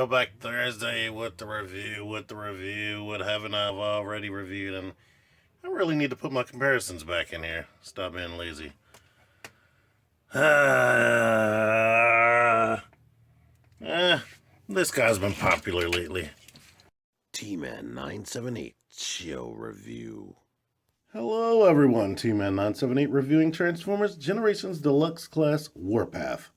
Throwback Thursday with the review, what haven't I already reviewed, and I really need to put my comparisons back in here. Stop being lazy. Eh, this guy's been popular lately. T-Man 978 Show Review. Hello everyone, T-Man 978 reviewing Transformers Generations Deluxe Class Warpath.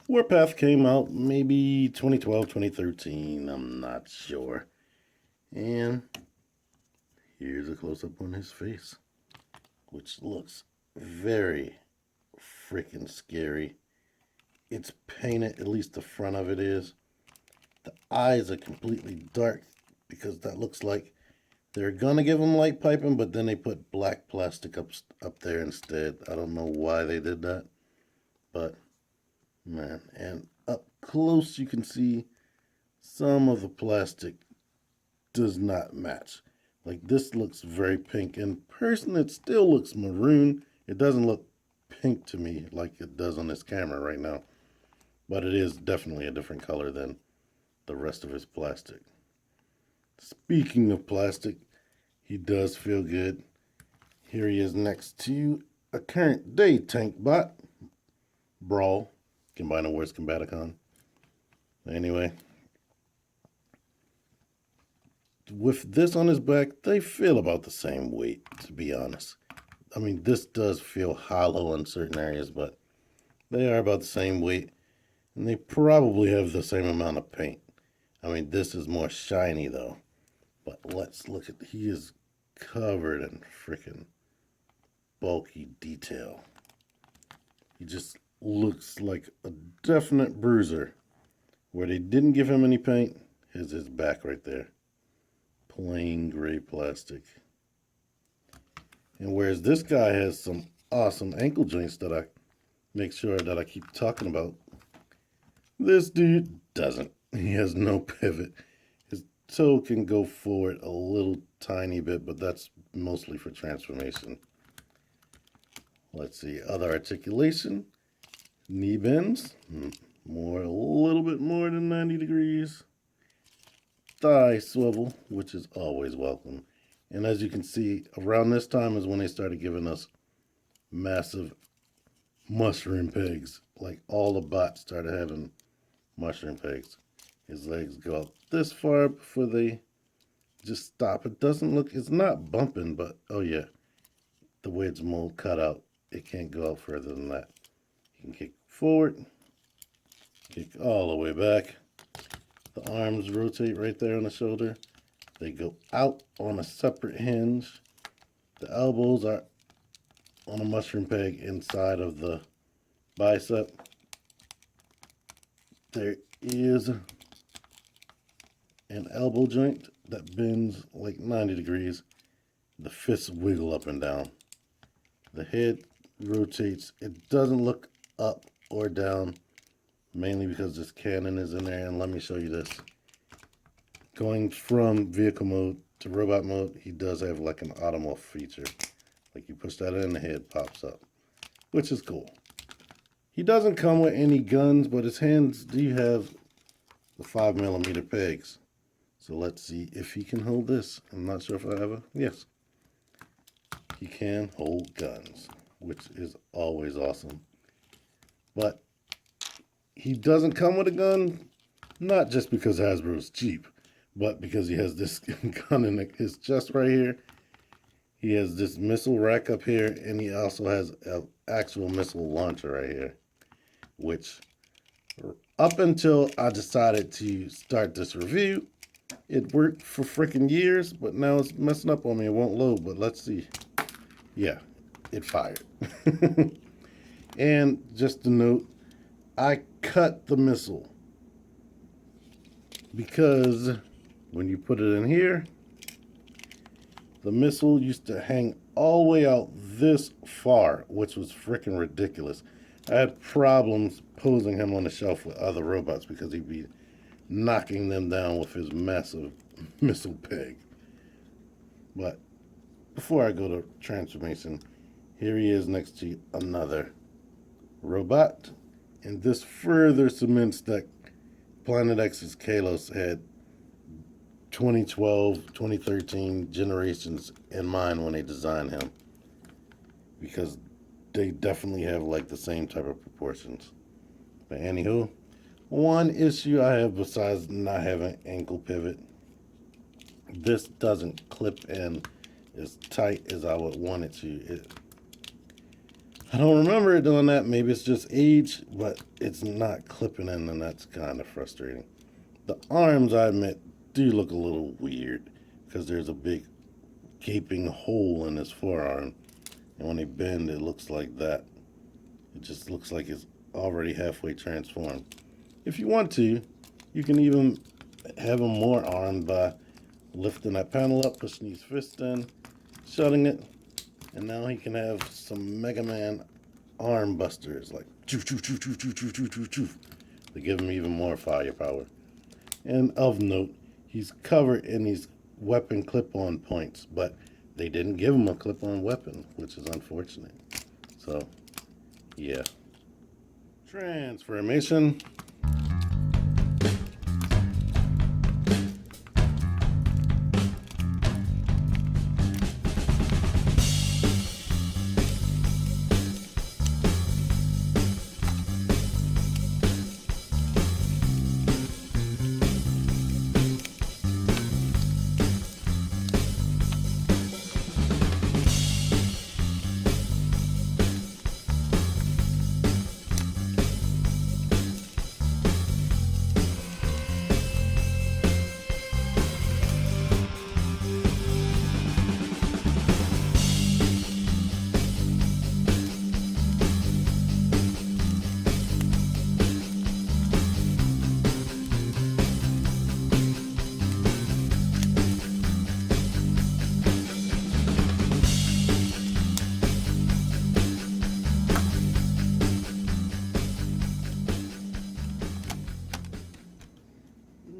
Warpath came out maybe 2012, 2013, I'm not sure. And here's a close-up on his face, which looks very freaking scary. It's painted, at least the front of it is. The eyes are completely dark because that looks like they're gonna give him light piping, but then they put black plastic up there instead. I don't know why they did that, but man, and up close you can see some of the plastic does not match. Like this looks very pink. In person it still looks maroon. It doesn't look pink to me like it does on this camera right now, but it is definitely a different color than the rest of his plastic. Speaking of plastic, he does feel good. Here he is next to a current day tank bot, Brawl, Combiner Wars Combaticon. Anyway, with this on his back, they feel about the same weight, to be honest. I mean, this does feel hollow in certain areas, but they are about the same weight, and they probably have the same amount of paint. I mean, this is more shiny, though. But let's look at, he is covered in freaking bulky detail. He just looks like a definite bruiser. Where they didn't give him any paint is his back right there. Plain gray plastic. And whereas this guy has some awesome ankle joints that I make sure that I keep talking about, this dude doesn't. He has no pivot. His toe can go forward a little tiny bit, but that's mostly for transformation. Let's see, other articulation. Knee bends, a little bit more than 90 degrees. Thigh swivel, which is always welcome. And as you can see, around this time is when they started giving us massive mushroom pegs. Like all the bots started having mushroom pegs. His legs go up this far before they just stop. It doesn't look, it's not bumping, but oh yeah, the way it's mold cut out, it can't go out further than that. You can kick forward, kick all the way back. The arms rotate right there on the shoulder. They go out on a separate hinge. The elbows are on a mushroom peg inside of the bicep. There is an elbow joint that bends like 90 degrees. The fists wiggle up and down. The head rotates. It doesn't look up or down, mainly because this cannon is in there. And let me show you this. Going from vehicle mode to robot mode, he does have like an automorph feature. Like you push that in, the head pops up, which is cool. He doesn't come with any guns, but his hands do have the 5mm pegs. So let's see if he can hold this. I'm not sure if I ever, yes. He can hold guns, which is always awesome. But he doesn't come with a gun, not just because Hasbro's cheap, but because he has this gun in his chest right here. He has this missile rack up here, and he also has an actual missile launcher right here, which up until I decided to start this review, it worked for freaking years, but now it's messing up on me. It won't load, but let's see. Yeah, it fired. And just to note, I cut the missile because when you put it in here, the missile used to hang all the way out this far, which was freaking ridiculous. I had problems posing him on the shelf with other robots because he'd be knocking them down with his massive missile peg. But before I go to transformation, here he is next to another robot, and this further cements that Planet X's Kalos had 2012, 2013 generations in mind when they designed him, because they definitely have like the same type of proportions. But anywho, one issue I have besides not having ankle pivot, this doesn't clip in as tight as I would want it to. I don't remember it doing that. Maybe it's just age, but it's not clipping in, and that's kind of frustrating. The arms, I admit, do look a little weird because there's a big gaping hole in his forearm, and when they bend, it looks like that. It just looks like it's already halfway transformed. If you want to, you can even have him more armed by lifting that panel up, pushing his fist in, shutting it, and now he can have some Mega Man arm busters, like choo choo choo choo choo choo choo choo choo, to give him even more firepower. And of note, he's covered in these weapon clip-on points, but they didn't give him a clip-on weapon, which is unfortunate. So, yeah. Transformation.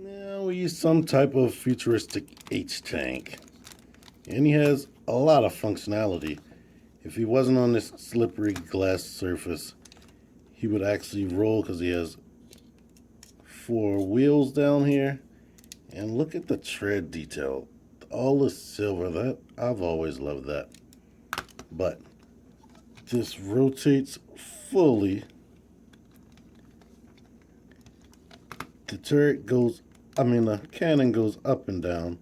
Now we use some type of futuristic H-tank. And he has a lot of functionality. If he wasn't on this slippery glass surface, he would actually roll because he has 4 wheels down here. And look at the tread detail. All the silver, that I've always loved that. But this rotates fully. The the cannon goes up and down.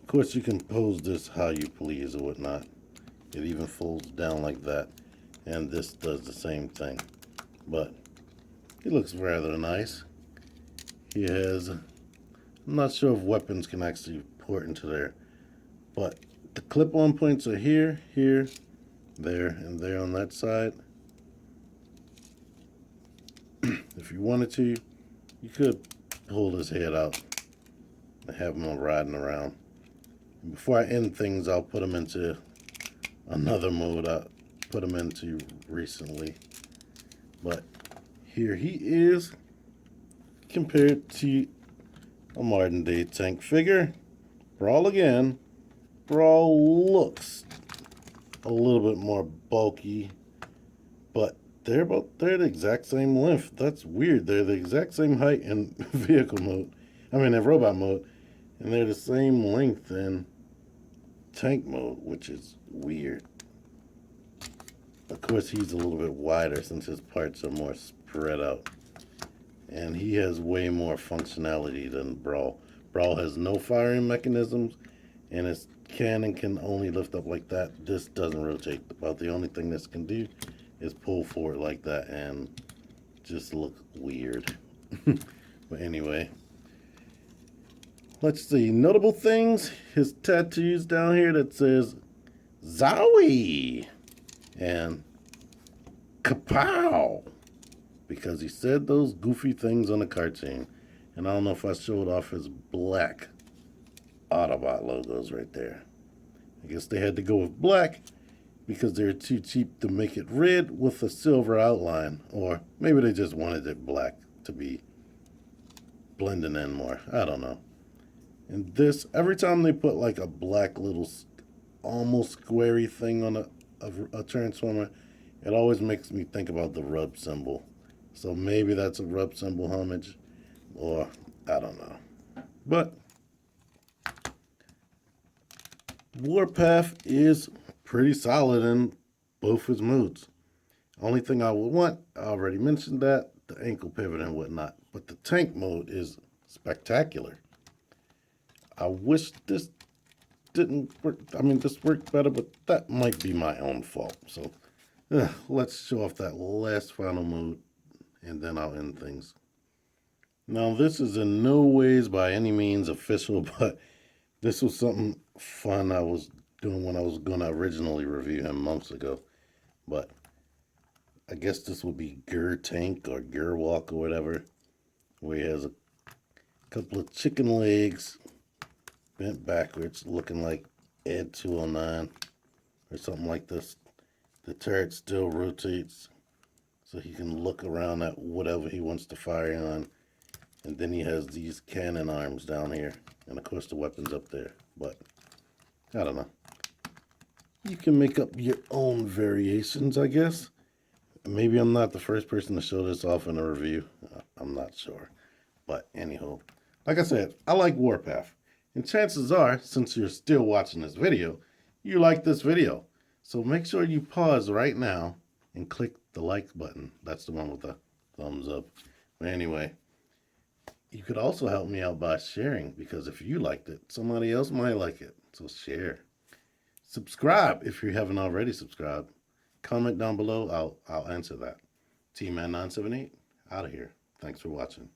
Of course, you can pose this how you please or whatnot. It even folds down like that. And this does the same thing. But it looks rather nice. He has, I'm not sure if weapons can actually port into there. But the clip-on points are here, here, there, and there on that side. If you wanted to, you could pull his head out and have him riding around. And before I end things, I'll put him into another mode I put him into recently. But here he is compared to a modern day tank figure. Brawl again. Brawl looks a little bit more bulky, but they're the exact same length. That's weird. They're the exact same height in vehicle mode. In robot mode, and they're the same length in tank mode, which is weird. Of course, he's a little bit wider since his parts are more spread out, and he has way more functionality than Brawl. Brawl has no firing mechanisms, and his cannon can only lift up like that. This doesn't rotate. About the only thing this can do is pull forward like that and just look weird. But anyway, let's see. Notable things. His tattoos down here that says Zowie and Kapow, because he said those goofy things on the cartoon. And I don't know if I showed off his black Autobot logos right there. I guess they had to go with black because they're too cheap to make it red with a silver outline. Or maybe they just wanted it black to be blending in more. I don't know. And this, every time they put like a black little almost squarey thing on a transformer, it always makes me think about the rub symbol. So maybe that's a rub symbol homage. or I don't know. But Warpath is pretty solid in both his modes. Only thing I would want, I already mentioned that, the ankle pivot and whatnot. But the tank mode is spectacular. I wish this didn't work. I mean, this worked better, but that might be my own fault. So let's show off that last final mode, and then I'll end things. Now, this is in no ways by any means official, but this was something fun I was doing when I was going to originally review him months ago. But I guess this would be Gur Tank or Gur Walk or whatever, where he has a couple of chicken legs bent backwards, looking like Ed 209 or something like this. The turret still rotates so he can look around at whatever he wants to fire on. And then he has these cannon arms down here. And of course the weapon's up there. But, I don't know. You can make up your own variations, I guess. Maybe I'm not the first person to show this off in a review. I'm not sure. But anyhow, like I said, I like Warpath. And chances are, since you're still watching this video, you like this video. So make sure you pause right now and click the like button. That's the one with the thumbs up. But anyway, you could also help me out by sharing, because if you liked it, somebody else might like it. So share. Subscribe if you haven't already subscribed. Comment down below. I'll answer that. T-Man978 out of here. Thanks for watching.